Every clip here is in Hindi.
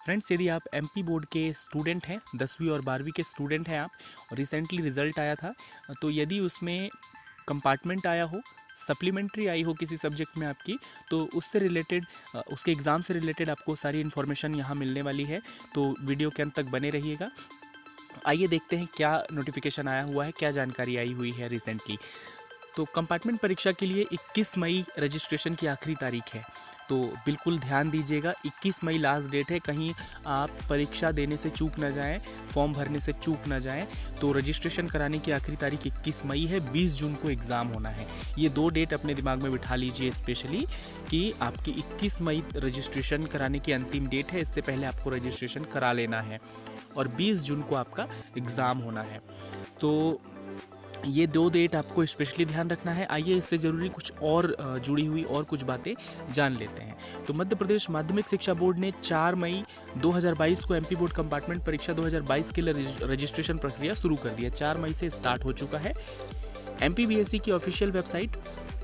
फ्रेंड्स, यदि आप एमपी बोर्ड के स्टूडेंट हैं, 10वीं और 12वीं के स्टूडेंट हैं आप, और रिसेंटली रिज़ल्ट आया था, तो यदि उसमें कंपार्टमेंट आया हो, सप्लीमेंट्री आई हो किसी सब्जेक्ट में आपकी, तो उससे रिलेटेड, उसके एग्ज़ाम से रिलेटेड आपको सारी इन्फॉर्मेशन यहाँ मिलने वाली है। तो वीडियो के अंत तक बने रहिएगा। आइए देखते हैं क्या नोटिफिकेशन आया हुआ है, क्या जानकारी आई हुई है रिसेंटली। तो कंपार्टमेंट परीक्षा के लिए 21 मई रजिस्ट्रेशन की आखिरी तारीख है, तो बिल्कुल ध्यान दीजिएगा। 21 मई लास्ट डेट है, कहीं आप परीक्षा देने से चूक ना जाएं, फॉर्म भरने से चूक ना जाएं। तो रजिस्ट्रेशन कराने की आखिरी तारीख 21 मई है, 20 जून को एग्ज़ाम होना है। ये 2 डेट अपने दिमाग में बिठा लीजिए स्पेशली, कि आपकी 21 मई रजिस्ट्रेशन कराने की अंतिम डेट है, इससे पहले आपको रजिस्ट्रेशन करा लेना है, और 20 जून को आपका एग्ज़ाम होना है। तो ये 2 डेट आपको स्पेशली ध्यान रखना है। आइए इससे ज़रूरी कुछ और जुड़ी हुई और कुछ बातें जान लेते हैं। तो मध्य प्रदेश माध्यमिक शिक्षा बोर्ड ने 4 मई 2022 को एमपी बोर्ड कंपार्टमेंट परीक्षा 2022 के लिए रजिस्ट्रेशन प्रक्रिया शुरू कर दिया। 4 मई से स्टार्ट हो चुका है। MPBSE की ऑफिशियल वेबसाइट,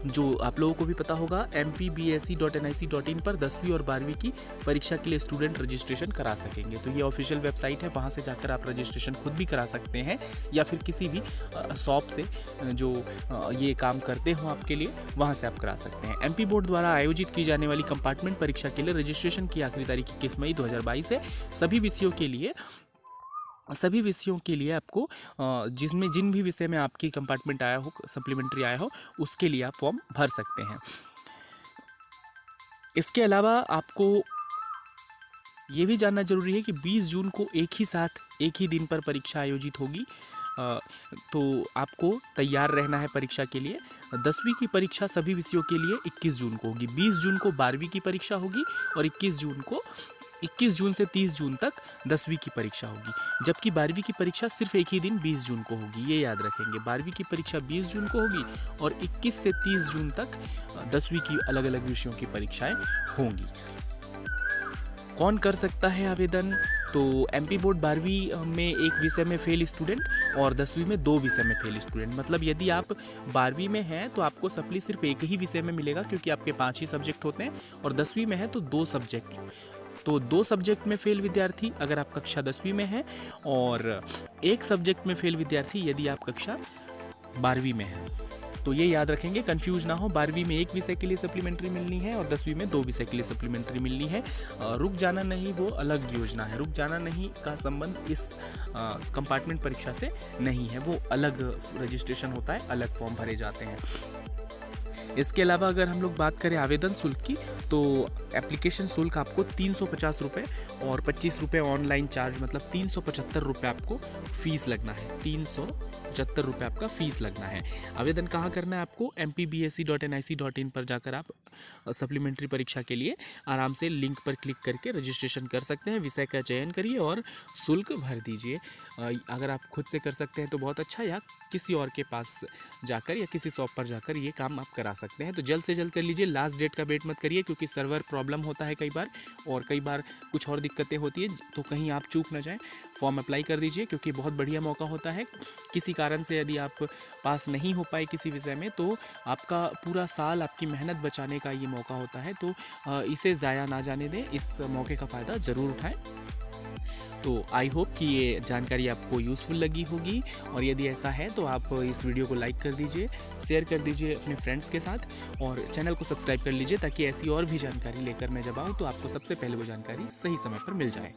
जो आप लोगों को भी पता होगा, mpbse.nic.in पर 10वीं और 12वीं की परीक्षा के लिए स्टूडेंट रजिस्ट्रेशन करा सकेंगे। तो ये ऑफिशियल वेबसाइट है, वहाँ से जाकर आप रजिस्ट्रेशन खुद भी करा सकते हैं, या फिर किसी भी शॉप से जो ये काम करते हो आपके लिए, वहाँ से आप करा सकते हैं। एमपी बोर्ड द्वारा आयोजित की जाने वाली कंपार्टमेंट परीक्षा के लिए रजिस्ट्रेशन की आखिरी तारीख 21 मई 2022 है। सभी विषयों के लिए आपको जिसमें जिन भी विषय में आपकी कंपार्टमेंट आया हो, सप्लीमेंट्री आया हो, उसके लिए आप फॉर्म भर सकते हैं। इसके अलावा आपको ये भी जानना जरूरी है कि 20 जून को एक ही साथ एक ही दिन पर परीक्षा आयोजित होगी। तो आपको तैयार रहना है परीक्षा के लिए। 10वीं की परीक्षा सभी विषयों के लिए 21 जून को होगी। 20 जून को 12वीं की परीक्षा होगी, और 21 जून से 30 जून तक 10वीं की परीक्षा होगी। जबकि 12वीं की परीक्षा सिर्फ एक ही दिन 20 जून को होगी, ये याद रखेंगे। 12वीं की परीक्षा 20 जून को होगी, और 21 से 30 जून तक 10वीं की अलग अलग विषयों की परीक्षाएं होंगी। कौन कर सकता है आवेदन? तो एमपी बोर्ड 12वीं में एक विषय में फेल स्टूडेंट, और 10वीं में 2 विषय में फेल स्टूडेंट। मतलब यदि आप 12वीं में हैं तो आपको सप्ली सिर्फ एक ही विषय में मिलेगा, क्योंकि आपके 5 ही सब्जेक्ट होते हैं, और 10वीं में है तो 2 सब्जेक्ट। तो 2 सब्जेक्ट में फेल विद्यार्थी अगर आप कक्षा 10वीं में हैं, और 1 सब्जेक्ट में फेल विद्यार्थी यदि आप कक्षा 12वीं में हैं। तो ये याद रखेंगे, कंफ्यूज ना हो। 12वीं में 1 विषय के लिए सप्लीमेंट्री मिलनी है, और 10वीं में 2 विषय के लिए सप्लीमेंट्री मिलनी है। रुक जाना नहीं वो अलग योजना है। रुक जाना नहीं का संबंध इस कंपार्टमेंट परीक्षा से नहीं है, वो अलग रजिस्ट्रेशन होता है, अलग फॉर्म भरे जाते हैं। इसके अलावा अगर हम लोग बात करें आवेदन शुल्क की, तो एप्लीकेशन शुल्क आपको 350 रुपये और 25 रुपये ऑनलाइन चार्ज, मतलब 375 रुपये आपको फीस लगना है। 375 रुपये आपका फीस लगना है। आवेदन कहाँ करना है आपको? mpbse.nic.in पर जाकर आप सप्लीमेंट्री परीक्षा के लिए आराम से लिंक पर क्लिक करके रजिस्ट्रेशन कर सकते हैं। विषय का चयन करिए और शुल्क भर दीजिए। अगर आप खुद से कर सकते हैं तो बहुत अच्छा, या किसी और के पास जाकर या किसी शॉप पर जाकर ये काम आप करा सकते हैं। तो जल्द से जल्द कर लीजिए, लास्ट डेट का वेट मत करिए, क्योंकि सर्वर प्रॉब्लम होता है कई बार, और कई बार कुछ और दिक्कतें होती है, तो कहीं आप चूक ना जाएं। फॉर्म अप्लाई कर दीजिए, क्योंकि बहुत बढ़िया मौका होता है। किसी कारण से यदि आप पास नहीं हो पाए किसी विषय में, तो आपका पूरा साल, आपकी मेहनत बचाने का ये मौका होता है। तो इसे ज़ाया ना जाने दें, इस मौके का फ़ायदा ज़रूर उठाएं। तो आई होप कि ये जानकारी आपको यूज़फुल लगी होगी, और यदि ऐसा है तो आप इस वीडियो को लाइक कर दीजिए, शेयर कर दीजिए अपने फ्रेंड्स के साथ, और चैनल को सब्सक्राइब कर लीजिए, ताकि ऐसी और भी जानकारी लेकर मैं जब आऊँ तो आपको सबसे पहले वो जानकारी सही समय पर मिल जाए।